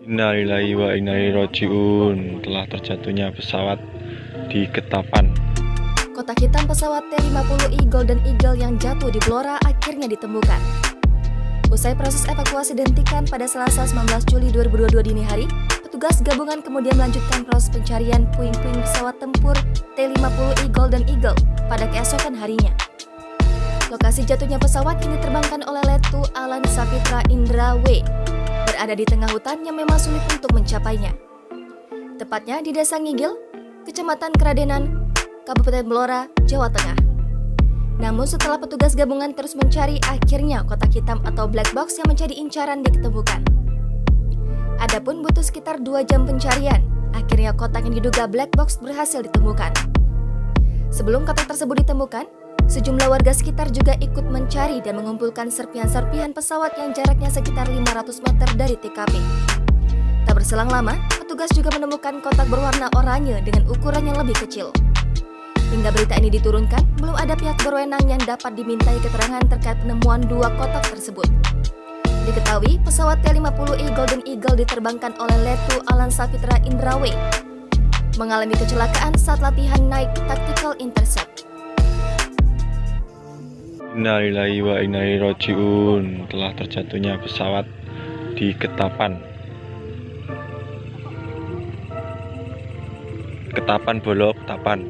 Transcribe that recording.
Innalillahi wa inna ilaihi raji'un. Telah terjatuhnya pesawat di Ketapang. Kotak hitam pesawat T-50I Golden Eagle yang jatuh di Blora akhirnya ditemukan. Usai proses evakuasi dihentikan pada Selasa 19 Juli 2022 dini hari, petugas gabungan kemudian melanjutkan proses pencarian puing-puing pesawat tempur T-50I Golden Eagle pada keesokan harinya. Lokasi jatuhnya pesawat ini diterbangkan oleh Letu Alan Sapitra Indra W. Berada di tengah hutan yang memang sulit untuk mencapainya. Tepatnya di Desa Ngigil, Kecamatan Keradenan, Kabupaten Blora, Jawa Tengah. Namun setelah petugas gabungan terus mencari, akhirnya kotak hitam atau black box yang menjadi incaran diketemukan. Adapun butuh sekitar 2 jam pencarian, akhirnya kotak yang diduga black box berhasil ditemukan. Sebelum kotak tersebut ditemukan, sejumlah warga sekitar juga ikut mencari dan mengumpulkan serpihan-serpihan pesawat yang jaraknya sekitar 500 meter dari TKP. Tak berselang lama, petugas juga menemukan kotak berwarna oranye dengan ukuran yang lebih kecil. Hingga berita ini diturunkan, belum ada pihak berwenang yang dapat dimintai keterangan terkait penemuan 2 kotak tersebut. Diketahui, pesawat T-50I Golden Eagle diterbangkan oleh Letu Alan Sapitra Indrawe mengalami kecelakaan saat latihan naik Tactical Intercept. Innalillahi wa inna ilaihi raji'un. Telah terjatuhnya pesawat di Ketapang. Ketapang Bolo, Ketapang.